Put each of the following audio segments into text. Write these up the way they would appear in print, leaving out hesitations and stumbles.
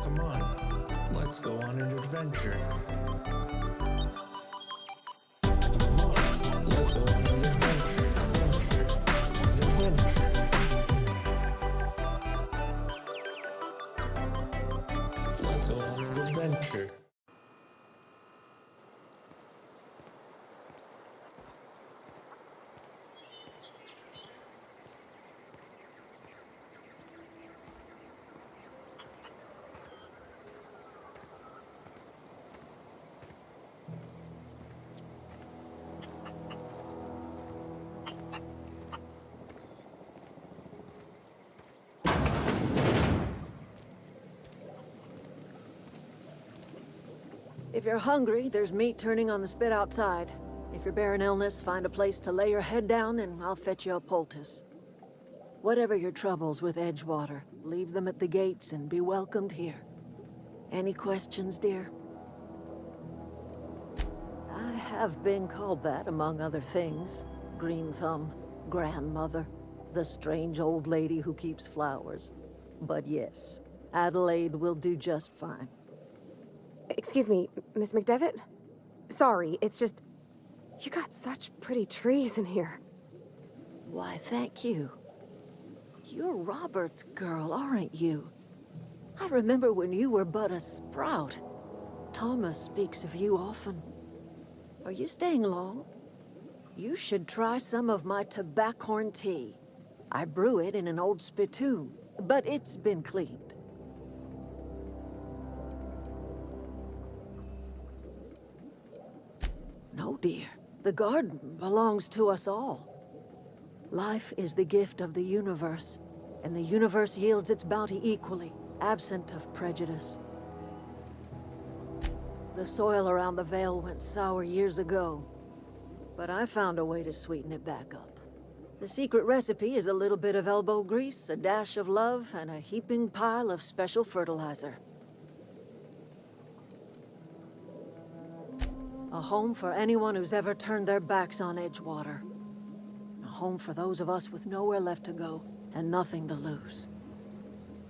Come on, let's go on an adventure. Come on, let's go on an adventure. Let's go on an adventure. If you're hungry, there's meat turning on the spit outside. If you're bearing illness, find a place to lay your head down and I'll fetch you a poultice. Whatever your troubles with Edgewater, leave them at the gates and be welcomed here. Any questions, dear? I have been called that, among other things. Green Thumb, grandmother, the strange old lady who keeps flowers. But yes, Adelaide will do just fine. Excuse me, Miss McDevitt? Sorry, it's just... You got such pretty trees in here. Why, thank you. You're Robert's girl, aren't you? I remember when you were but a sprout. Thomas speaks of you often. Are you staying long? You should try some of my tobaccorn tea. I brew it in an old spittoon, but it's been cleaned. No, dear. The garden belongs to us all. Life is the gift of the universe, and the universe yields its bounty equally, absent of prejudice. The soil around the Vale went sour years ago, but I found a way to sweeten it back up. The secret recipe is a little bit of elbow grease, a dash of love, and a heaping pile of special fertilizer. A home for anyone who's ever turned their backs on Edgewater. A home for those of us with nowhere left to go and nothing to lose.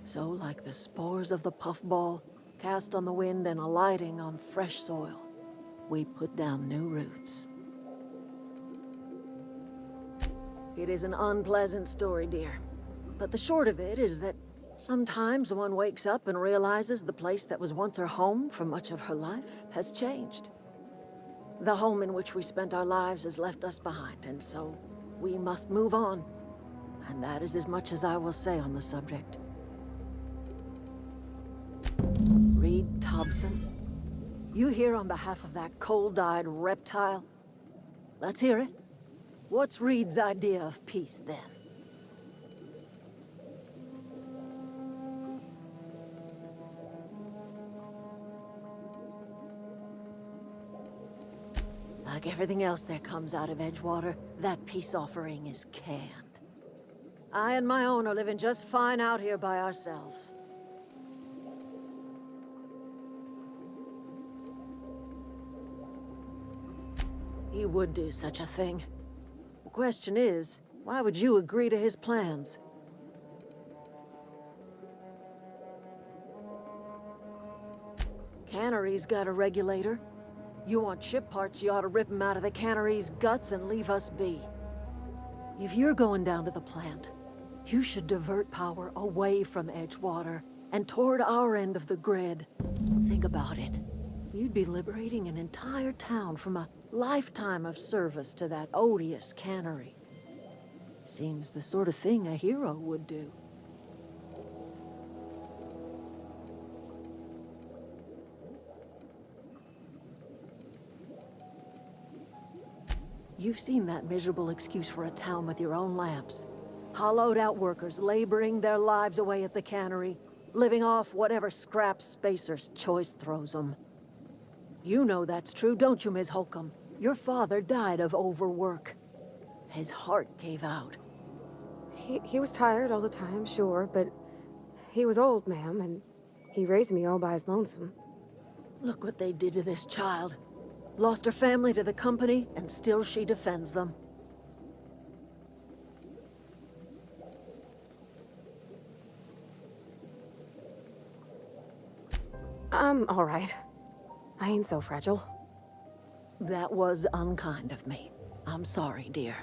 So, like the spores of the puffball, cast on the wind and alighting on fresh soil, we put down new roots. It is an unpleasant story, dear. But the short of it is that sometimes one wakes up and realizes the place that was once her home for much of her life has changed. The home in which we spent our lives has left us behind, and so we must move on. And that is as much as I will say on the subject. Reed Thompson, you here on behalf of that cold-eyed reptile? Let's hear it. What's Reed's idea of peace, then? Like everything else that comes out of Edgewater, that peace offering is canned. I and my own are living just fine out here by ourselves. He would do such a thing. The question is, why would you agree to his plans? Cannery's got a regulator. You want ship parts, you ought to rip them out of the cannery's guts and leave us be. If you're going down to the plant, you should divert power away from Edgewater and toward our end of the grid. Think about it. You'd be liberating an entire town from a lifetime of service to that odious cannery. Seems the sort of thing a hero would do. You've seen that miserable excuse for a town with your own lamps. Hollowed-out workers laboring their lives away at the cannery, living off whatever scraps Spacer's choice throws them. You know that's true, don't you, Ms. Holcomb? Your father died of overwork. His heart gave out. He was tired all the time, sure, but he was old, ma'am, and he raised me all by his lonesome. Look what they did to this child. Lost her family to the company, and still she defends them. I'm all right. I ain't so fragile. That was unkind of me. I'm sorry, dear.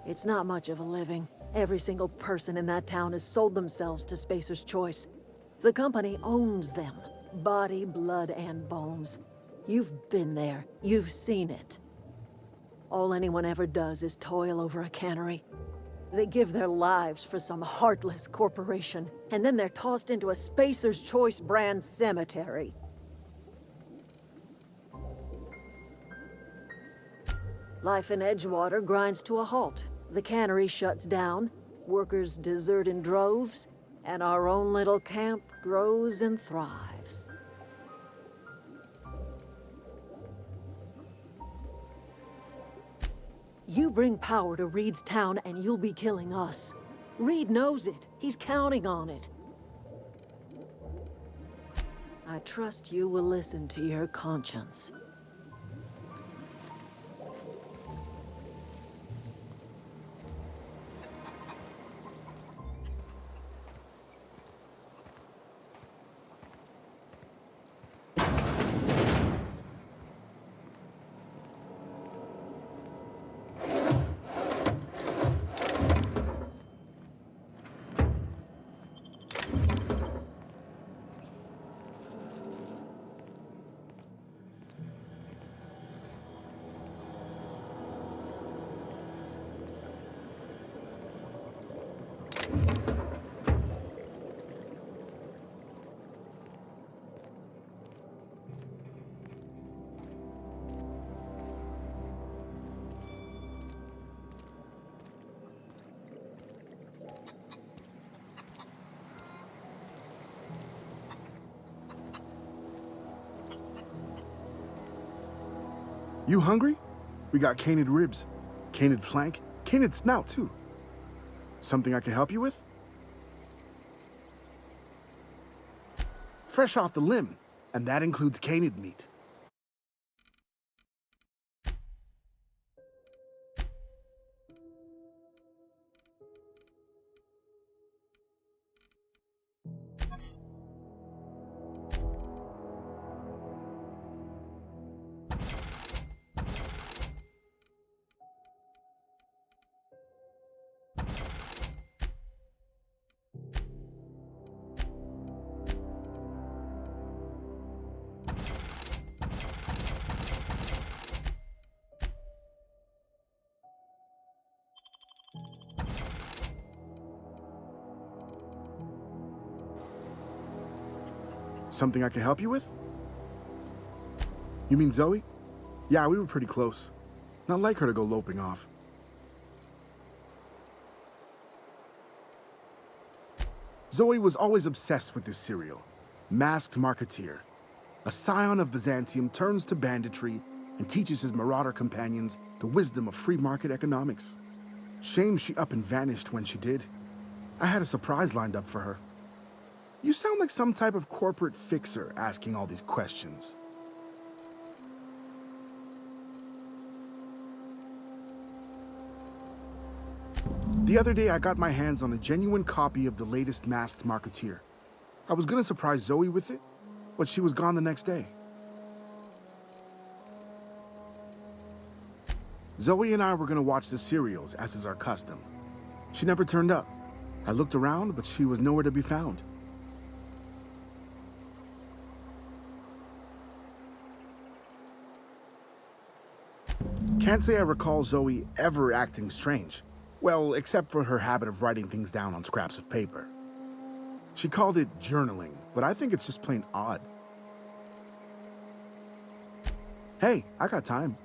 It's not much of a living. Every single person in that town has sold themselves to Spacer's Choice. The company owns them. Body, blood, and bones. You've been there. You've seen it. All anyone ever does is toil over a cannery. They give their lives for some heartless corporation, and then they're tossed into a Spacer's Choice brand cemetery. Life in Edgewater grinds to a halt. The cannery shuts down, workers desert in droves, and our own little camp grows and thrives. You bring power to Reed's town and you'll be killing us. Reed knows it. He's counting on it. I trust you will listen to your conscience. You hungry? We got canid ribs, canid flank, canid snout too. Something I can help you with? Fresh off the limb, and that includes canid meat. Something I can help you with? You mean Zoe? Yeah, we were pretty close. Not like her to go loping off. Zoe was always obsessed with this cereal. Masked Marketeer. A scion of Byzantium turns to banditry and teaches his marauder companions the wisdom of free market economics. Shame she up and vanished when she did. I had a surprise lined up for her. You sound like some type of corporate fixer asking all these questions. The other day, I got my hands on a genuine copy of the latest Masked Marketeer. I was gonna surprise Zoe with it, but she was gone the next day. Zoe and I were gonna watch the serials, as is our custom. She never turned up. I looked around, but she was nowhere to be found. Can't say I recall Zoe ever acting strange. Well, except for her habit of writing things down on scraps of paper. She called it journaling, but I think it's just plain odd. Hey, I got time.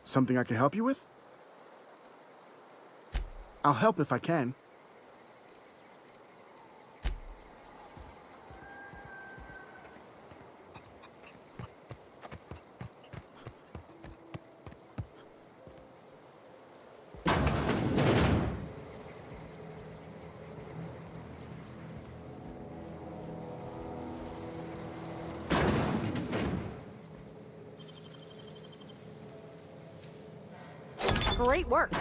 Something I can help you with? I'll help if I can. Great work.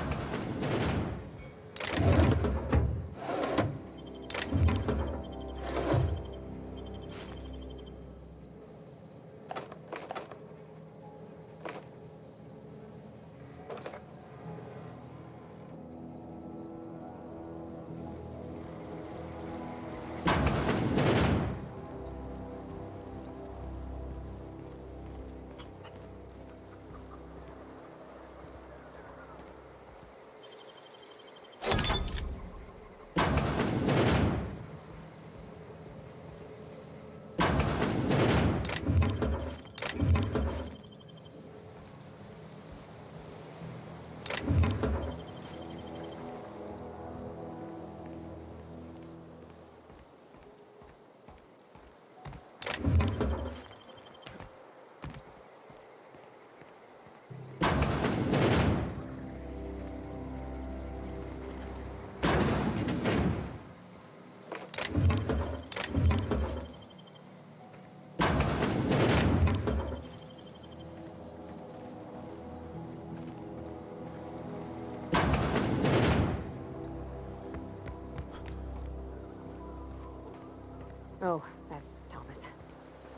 Oh, that's Thomas.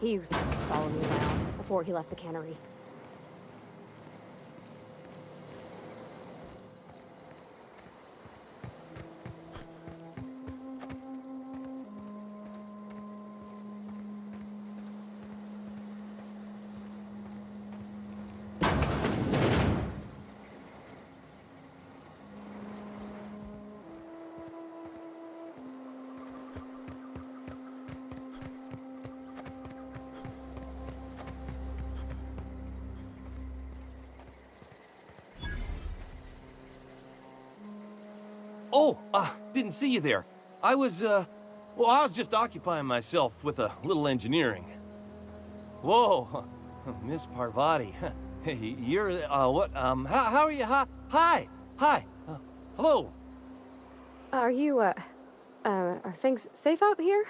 He used to follow me around before he left the cannery. Oh, didn't see you there. I was just occupying myself with a little engineering. Whoa, Miss Parvati. You're, what, how are you? Hi, hello. Are you, are things safe out here?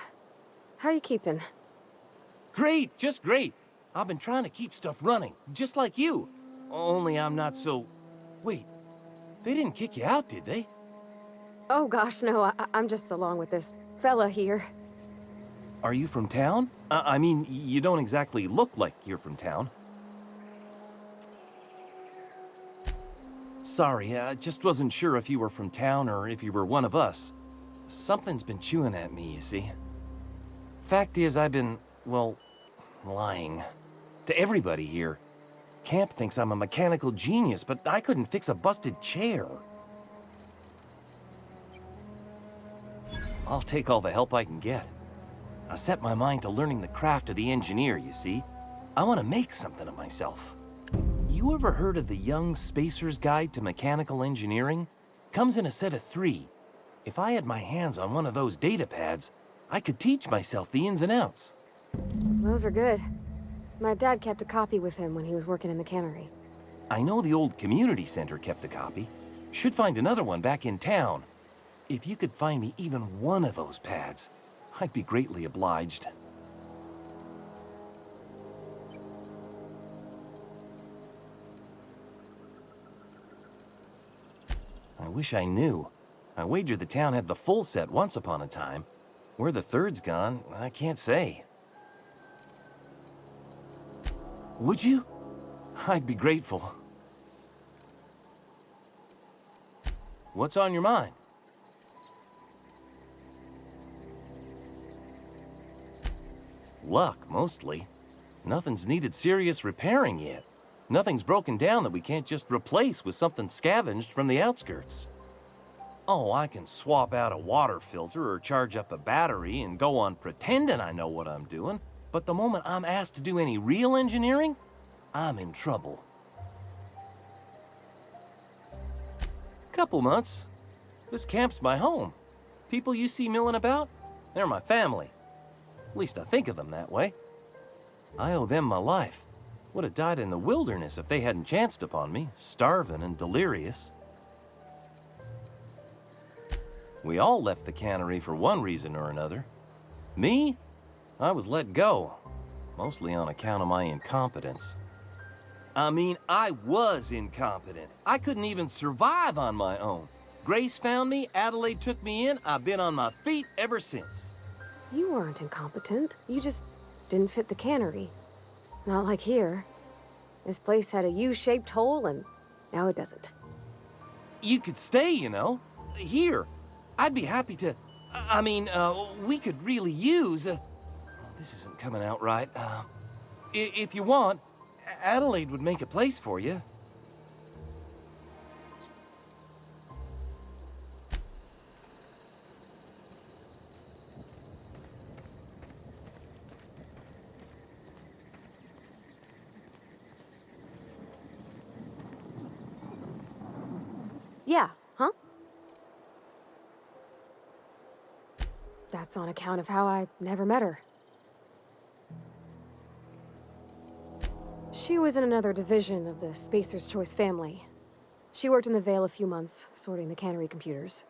How are you keeping? Great, just great. I've been trying to keep stuff running, just like you. Only I'm not so... Wait, they didn't kick you out, did they? Oh gosh, no, I'm just along with this fella here. Are you from town? I mean, you don't exactly look like you're from town. Sorry, I just wasn't sure if you were from town or if you were one of us. Something's been chewing at me, you see. Fact is, I've been, well, lying. To everybody here. Camp thinks I'm a mechanical genius, but I couldn't fix a busted chair. I'll take all the help I can get. I set my mind to learning the craft of the engineer, you see. I want to make something of myself. You ever heard of the Young Spacer's Guide to Mechanical Engineering? Comes in a set of 3. If I had my hands on one of those data pads, I could teach myself the ins and outs. Those are good. My dad kept a copy with him when he was working in the cannery. I know the old community center kept a copy. Should find another one back in town. If you could find me even one of those pads, I'd be greatly obliged. I wish I knew. I wager the town had the full set once upon a time. Where the third's gone, I can't say. Would you? I'd be grateful. What's on your mind? Luck, mostly. Nothing's needed serious repairing yet. Nothing's broken down that we can't just replace with something scavenged from the outskirts. Oh, I can swap out a water filter or charge up a battery and go on pretending I know what I'm doing, but the moment I'm asked to do any real engineering, I'm in trouble. couple months. This camp's my home. People you see milling about, they're my family. At least I think of them that way. I owe them my life. Would have died in the wilderness if they hadn't chanced upon me, starving and delirious. We all left the cannery for one reason or another. Me? I was let go, mostly on account of my incompetence. I mean, I was incompetent. I couldn't even survive on my own. Grace found me, Adelaide took me in, I've been on my feet ever since. You weren't incompetent. You just didn't fit the cannery. Not like here. This place had a U-shaped hole, and now it doesn't. You could stay, you know. Here. I'd be happy to... we could really use... this isn't coming out right. If you want, Adelaide would make a place for you. Yeah, huh? That's on account of how I never met her. She was in another division of the Spacer's Choice family. She worked in the Vale a few months, sorting the cannery computers.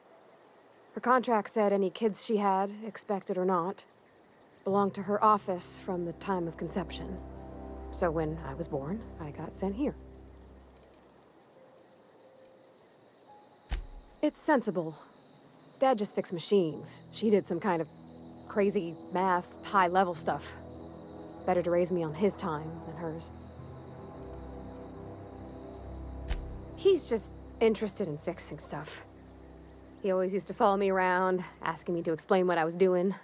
Her contract said any kids she had, expected or not, belonged to her office from the time of conception. So when I was born, I got sent here. It's sensible. Dad just fixed machines. She did some kind of crazy math, high-level stuff. Better to raise me on his time than hers. He's just interested in fixing stuff. He always used to follow me around, asking me to explain what I was doing.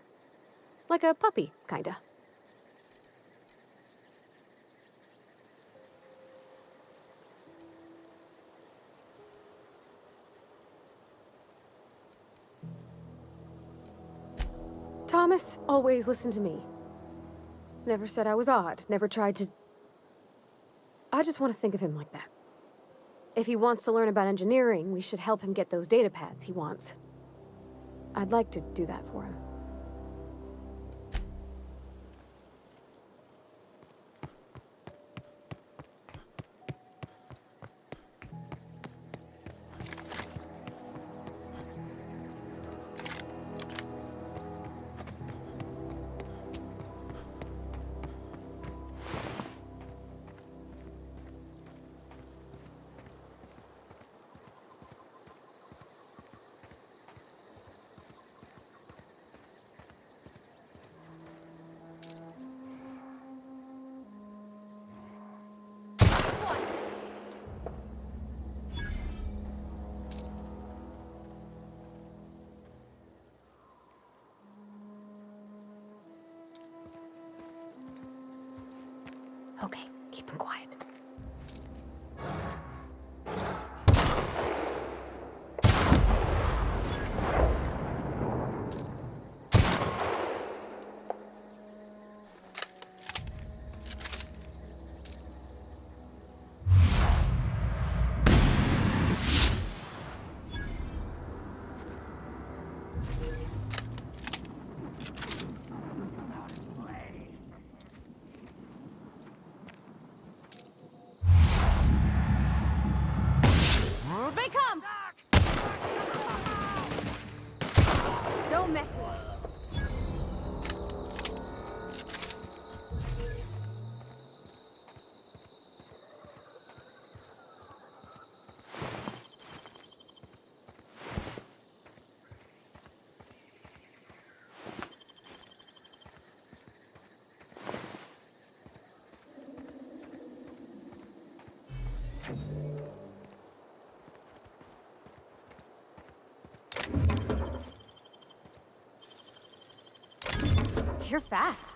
Like a puppy, kinda. Thomas always listened to me. Never said I was odd, never tried to... I just want to think of him like that. If he wants to learn about engineering, we should help him get those data pads he wants. I'd like to do that for him. Okay, keep him quiet. They come! Don't mess with us. You're fast.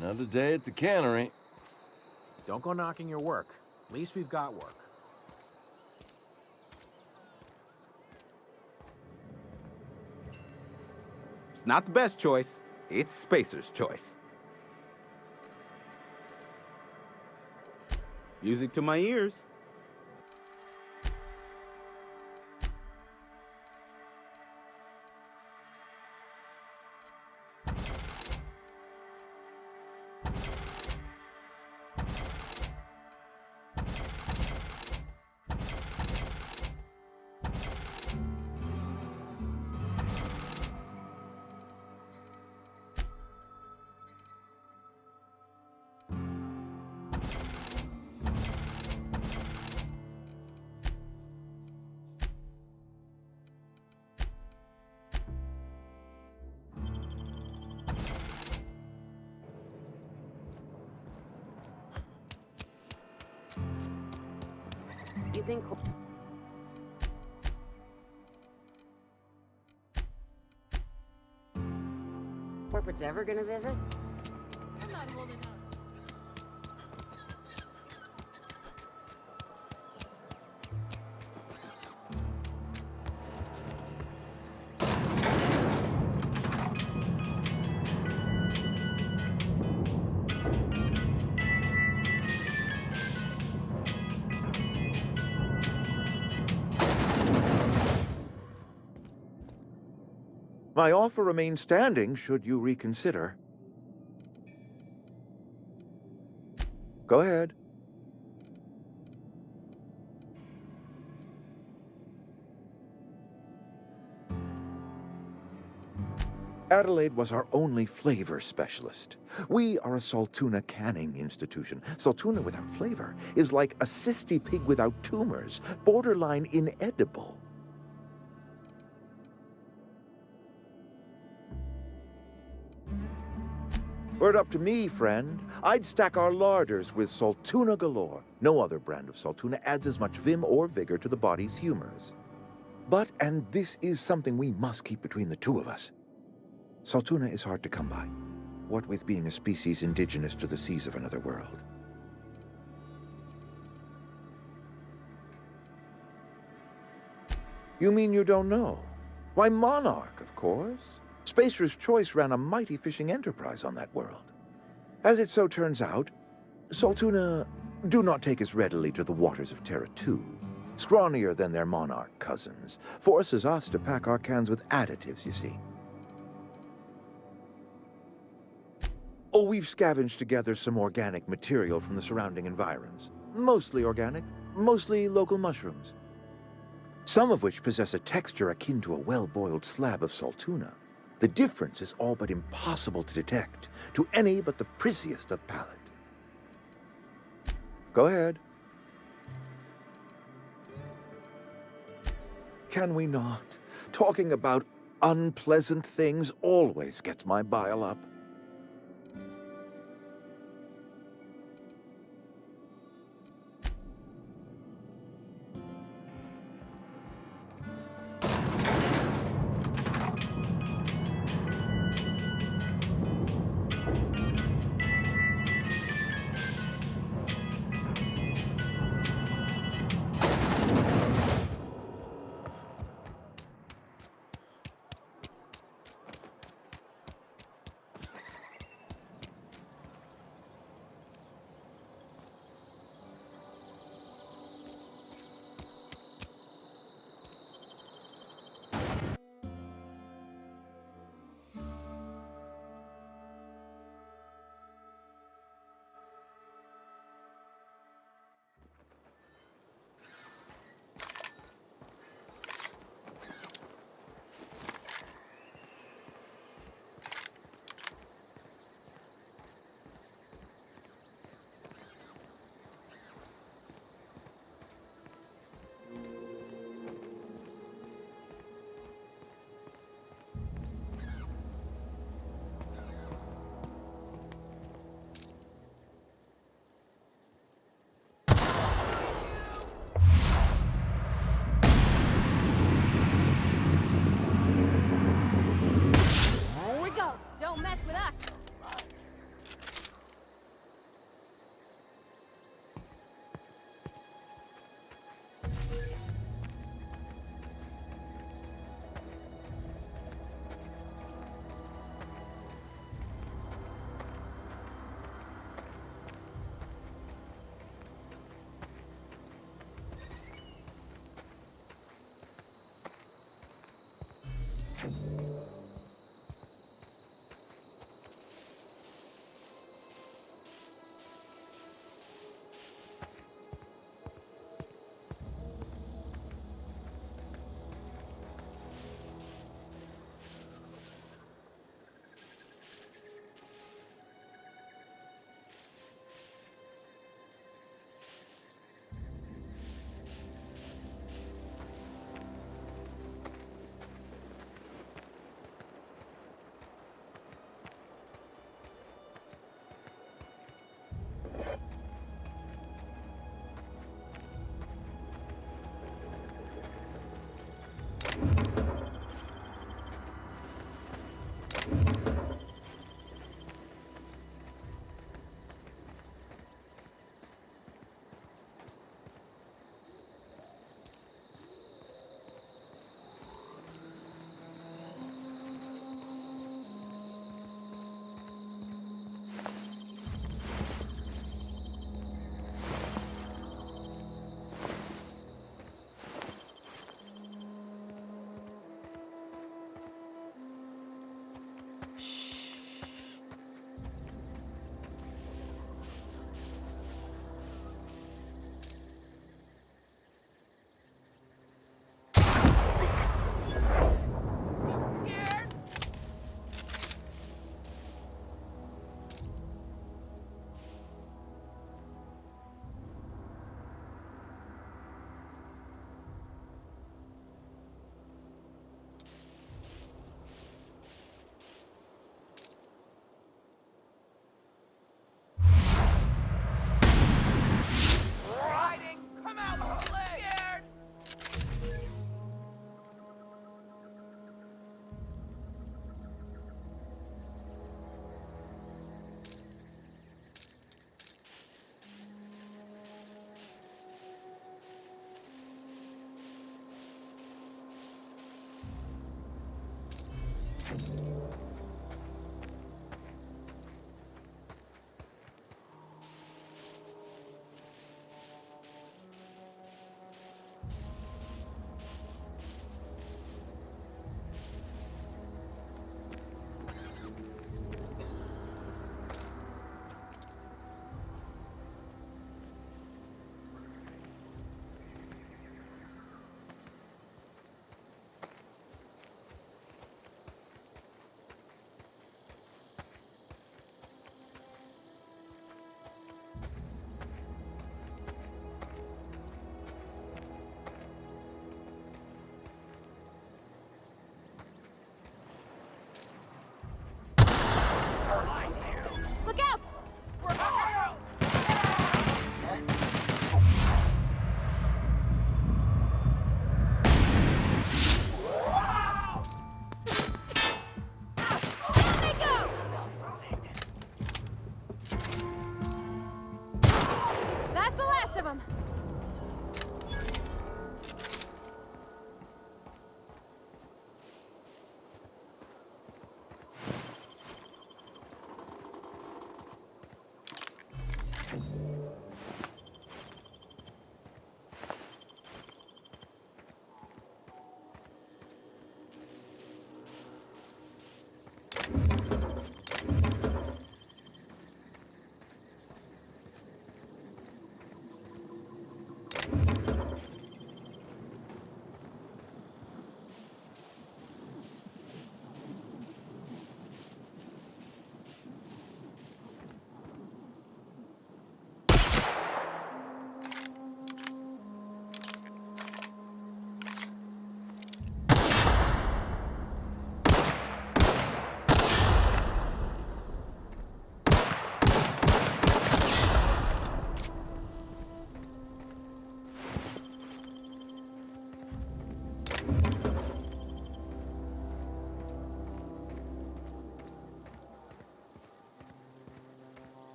Another day at the cannery. Don't go knocking your work. At least we've got work. It's not the best choice. It's Spacer's choice. Music to my ears. You think corporate's ever gonna visit? My offer remains standing should you reconsider. Go ahead. Adelaide was our only flavor specialist. We are a Saltuna canning institution. Saltuna without flavor is like a cysty pig without tumors, borderline inedible. Were it up to me, friend, I'd stack our larders with Saltuna galore. No other brand of Saltuna adds as much vim or vigor to the body's humors. But, and this is something we must keep between the two of us, Saltuna is hard to come by, what with being a species indigenous to the seas of another world. You mean you don't know? Why, Monarch, of course. Spacer's Choice ran a mighty fishing enterprise on that world. As it so turns out, Saltuna do not take as readily to the waters of Terra 2. Scrawnier than their Monarch cousins. Forces us to pack our cans with additives, you see. Oh, we've scavenged together some organic material from the surrounding environs. Mostly organic, mostly local mushrooms. Some of which possess a texture akin to a well-boiled slab of Saltuna. The difference is all but impossible to detect to any but the prissiest of palate. Go ahead. Can we not? Talking about unpleasant things always gets my bile up. come.